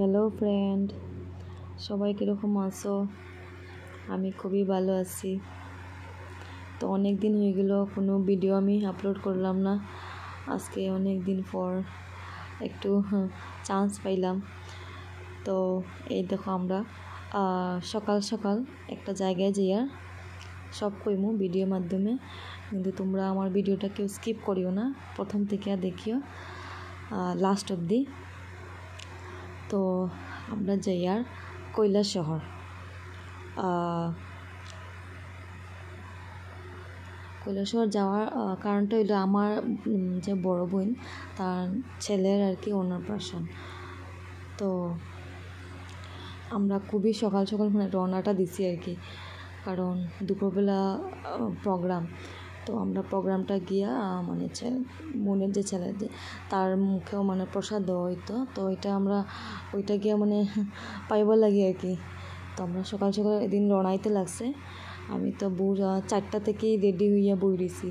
Hello friend, সবাই কীরকম আছো? আমি খুবই ভালো আছি। তো অনেক দিন হয়ে গেল কোনো ভিডিও আমি আপলোড করলাম না। আজকে অনেক দিন পর একটু চান্স পাইলাম। তো এই দেখো আমরা সকাল সকাল একটা জায়গায় যাইয়া সব কইমু ভিডিওর মাধ্যমে, কিন্তু তোমরা আমার ভিডিওটা কেউ স্কিপ করিও না, প্রথম থেকে দেখিও লাস্ট অবধি। তো আমরা যাই আর কৈলাসহর। কৈলাসহর যাওয়ার কারণটা হইলো আমার যে বড় বোন তার ছেলের আর কি অন্নপ্রাশন। তো আমরা খুবই সকাল সকাল রওনাটা দিছি আর কি, কারণ দুপুরবেলা প্রোগ্রাম। তো আমরা প্রোগ্রামটা গিয়া মানে বোনের যে ছেলে যে তার মুখেও মানে প্রসাদ দেওয়া হইতো, তো ওইটা গিয়া মানে পাইবার লাগে আর কি। তো আমরা সকাল সকাল এদিন রওনাইতে লাগছে। আমি তো বউ 4টা থেকেই রেডি হইয়া বই রয়েছি,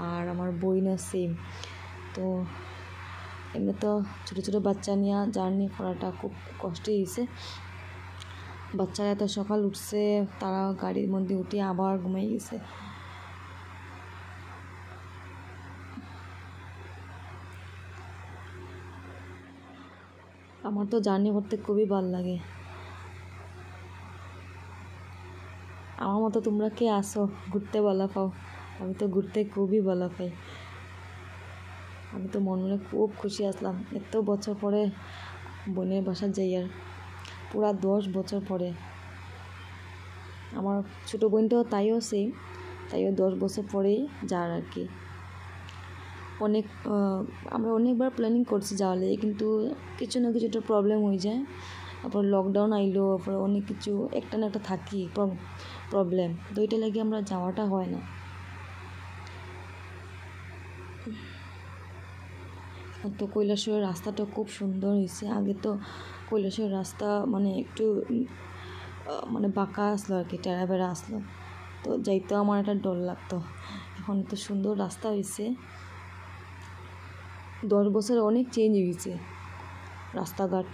আর আমার বইনও সেম। তো এমনি তো ছোটো ছোটো বাচ্চা নিয়ে জার্নি করাটা খুব কষ্টই হয়েছে। বাচ্চারা এত সকাল উঠছে, তারা গাড়ির মধ্যে উঠে আবার ঘুমাই গেছে। আমার তো জার্নি করতে খুবই ভালো লাগে। আমার মতো তোমরা কে আসো ঘুরতে ভালো পাও? আমি তো ঘুরতে খুবই ভালো পাই। আমি তো মনে খুব খুশি আসলাম এত বছর পরে বোনের বাসা যাই, আর পুরা 10 বছর পরে। আমার ছোটো বোনটাও তাইও সেম, তাইও 10 বছর পরেই যার আর কি। আমরা অনেকবার প্ল্যানিং করছি যাওয়ার লাগে, কিন্তু কিছু না কিছু একটা প্রবলেম হয়ে যায়। তারপর লকডাউন আইলো, তারপর অনেক কিছু একটা না একটা থাকি প্রবলেম, তো ওইটা লাগে আমরা যাওয়াটা হয় না। তো কৈলাসহরের রাস্তাটা খুব সুন্দর হয়েছে। আগে তো কৈলাসহরের রাস্তা মানে একটু মানে বাঁকা আসলো আর কি, টেরাবেড়া আসলো, তো যাইতেও আমার একটা ডর লাগতো। এখন তো সুন্দর রাস্তা হয়েছে। 10 বছরে অনেক চেঞ্জ হয়েছে রাস্তাঘাট।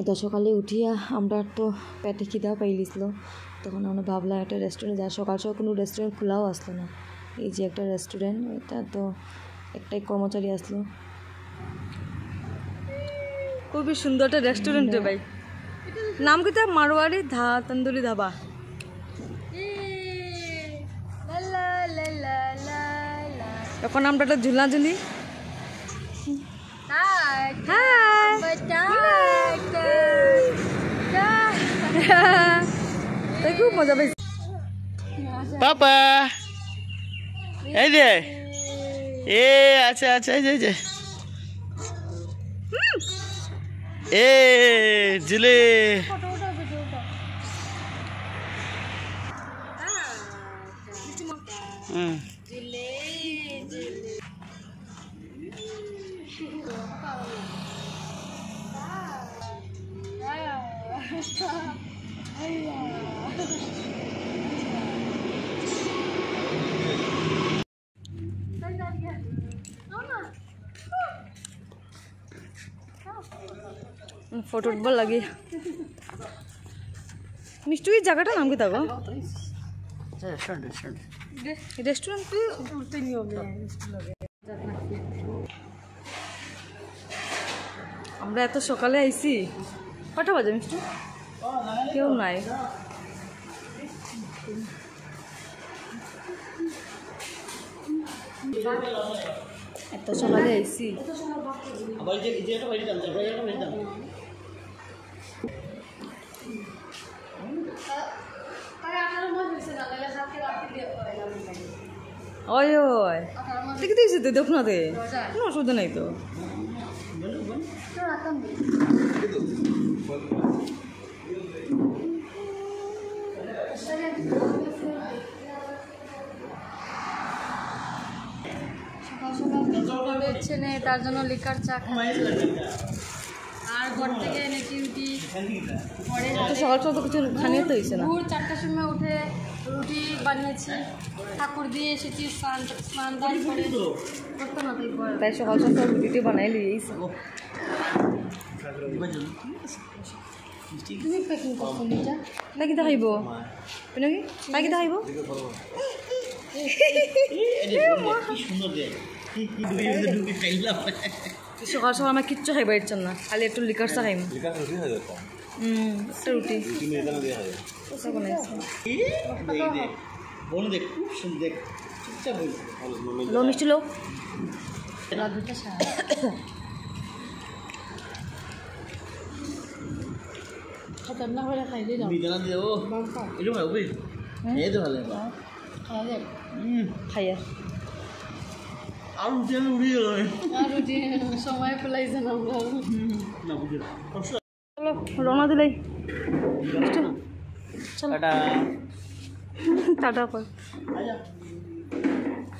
এত সকালে উঠিয়া আমরা তো পেটে খিদা পাইলিছিল, তখন আমরা ভাবলাম একটা রেস্টুরেন্ট যা। সকাল সকাল কোনো রেস্টুরেন্ট খোলাও আসলো না। এই যে একটা রেস্টুরেন্ট, এটা তো একটাই কর্মচারী আসলো। খুবই সুন্দর একটা রেস্টুরেন্ট ভাই, নাম কি? মারোয়ারি তন্দুরি ধাবা। এখন আমরা একটা ঝুলাঝুলি। খুব মজা পাইছি। পাপা এই যে এ আচ্ছা আচ্ছা এই যে এ ঝুলে ফটো উঠবার লাগে। মিষ্টি জায়গাটা নাম কি থাকো? রেস্টুরেন্ট আমরা এত সকালে আইছি। কটা বাজে মিষ্টি? কেউ নাই। এত সকালে আইছি। ওই ওই দেখে দিয়েছি তো, দেখুন না, কোনো অসুবিধা নেই তো। সকাল সকাল নেই, তার জন্য লিকার চা আর ঘর থেকে এনে ডিউটি পরে। সকাল সকাল তো কিছু খানিয়ে তো হয়েছে না। ভোর 4টার সময় উঠে রুটি বানিয়েছি, ঠাকুর দিয়ে এসেছি, স্নান দান করে করতে না তাই সকাল সকাল রুটিটি বানাই লিয়েছি। তুমি প্যাকিং করছো নিটা নাকি দেখাইব নাকি নাকি দেখাইব সকাল সকাল আমার কিচ্ছু খাইবা ইচ্ছা না, খালি একটু লিকার চা খাইম। একটা রুটি লো মিষ্টি লো খাইয়া সময় পেলাইছে না চলো রওনা দিলাই টাটা কর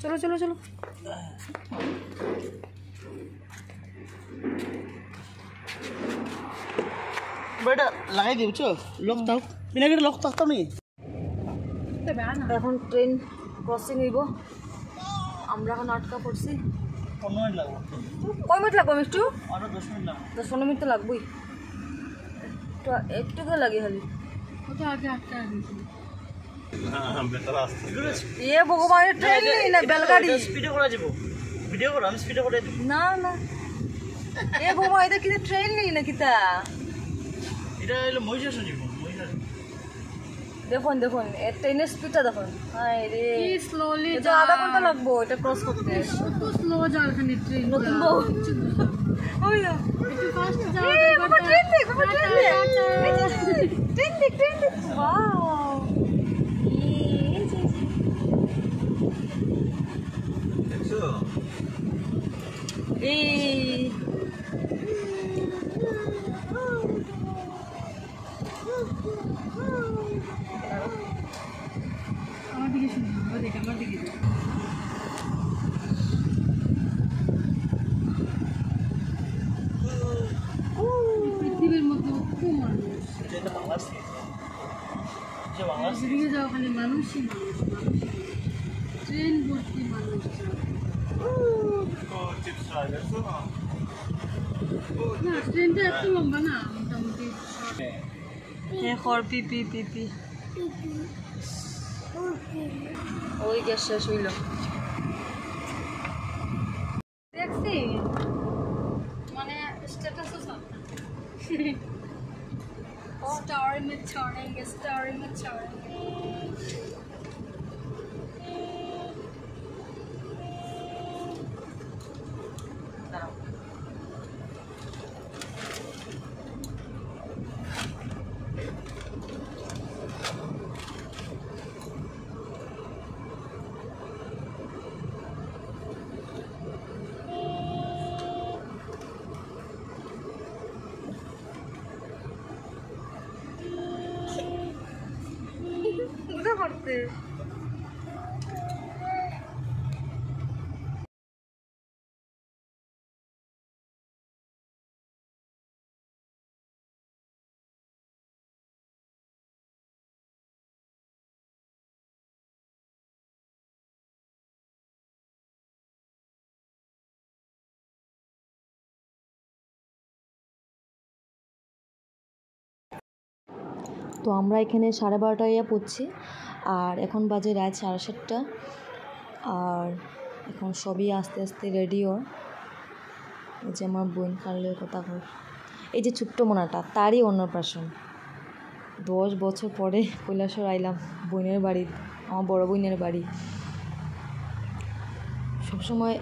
চলো চলো চলো বেটা লাগাই দিও চো লক তাও বিনা করে লক থাকতাম নি। এখন ট্রেন ক্রসিং হইব, আমরা এখন আটকা পড়ছি। 15 মিনিট লাগবে। কয় মিনিট লাগবে মিষ্টি? আরো 10 মিনিট লাগবে। 10-15 মিনিট তো লাগবেই, একটু করে লাগে খালি। এ ভগবান ট্রেন নেই না বেলগাড়ি স্পিডে করা যাব। ভিডিও করো, আমি স্পিডে করে দিই। না না এ ভগবান এটা কি ট্রেন নেই না কিতা? এটা হলো মহিষাসন যাব। দেখুন দেখুন ট্রেনের স্পিডটা দেখুন, হাই রে স্লোলি এটা আধা ঘন্টা লাগবো এটা ক্রস করতে। কত স্লো যায় এখানে ট্রেন, নতুন বউ ওই না একটু ফাস্ট যাও। বাবা ট্রেন দেখ, বাবা ট্রেন দেখ, ট্রেন দেখ, ট্রেন দেখ, ওয়াও এই আমার দিকে শুনুন, দেখ আমার দিকে পৃথিবীর মধ্যে খুব মানুষ দিকে যাও, খালি মানুষই মানুষ, ট্রেন ভর্তি মানুষ। না ট্রেনটা এত লম্বা না, মোটামুটি পি পি পি পি ওই গ্যাস শেষ হইল। দেখছি মানে স্ট্যাটাসও starring with starring. করতে তো আমরা এখানে 12:30 পড়ছি, আর এখন বাজে রাত 7:30, আর এখন সবই আস্তে আস্তে রেডিও। এই যে আমার বোন কালের কথা কর, এই যে ছোট্ট মোনাটা তারই অন্নপ্রাশন। 10 বছর পরে কৈলাসহর আইলাম বোনের বাড়ি, আমার বড় বোনের বাড়ি। সবসময়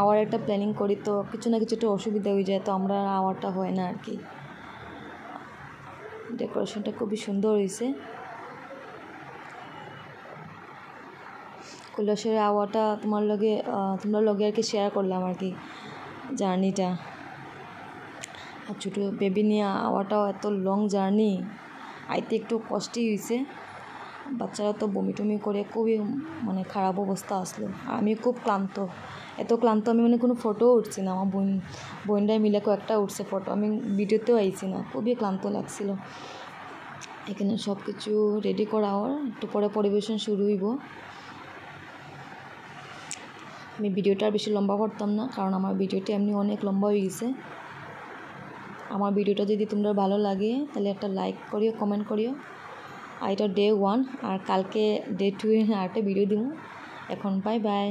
আওয়ার একটা প্ল্যানিং করি তো কিছু না কিছু একটা অসুবিধা হয়ে যায়, তো আমরা আওয়ারটা হয় না আর কি। ডেকোরেশনটা খুবই সুন্দর হয়েছে। কৈলাসের আওয়াটা তোমরা লগে আর কি শেয়ার করলাম আর কি জার্নিটা। আর ছোটো বেবি নিয়ে আওয়াটাও এত লং জার্নি, আইতে একটু কষ্টই হয়েছে। বাচ্চারা তো বমি টমি করে খুবই মানে খারাপ অবস্থা আসলো। আমি খুব ক্লান্ত, এত ক্লান্ত আমি মানে কোনো ফটোও উঠছি না। আমার বোনরাই মিলে কয়েকটা উঠছে ফটো, আমি ভিডিওতেও আইছি না, খুবই ক্লান্ত লাগছিল। এখানে সব কিছু রেডি করা ওর একটু পরে পরিবেশন শুরু হইব। আমি ভিডিওটা আর বেশি লম্বা করতাম না, কারণ আমার ভিডিওটা এমনি অনেক লম্বা হয়ে গেছে। আমার ভিডিওটা যদি তোমরা ভালো লাগে তাহলে একটা লাইক করিও, কমেন্ট করিও। আর এটা ডে 1, আর কালকে ডে 2 এর আরেকটা ভিডিও দিব। এখন বাই বাই।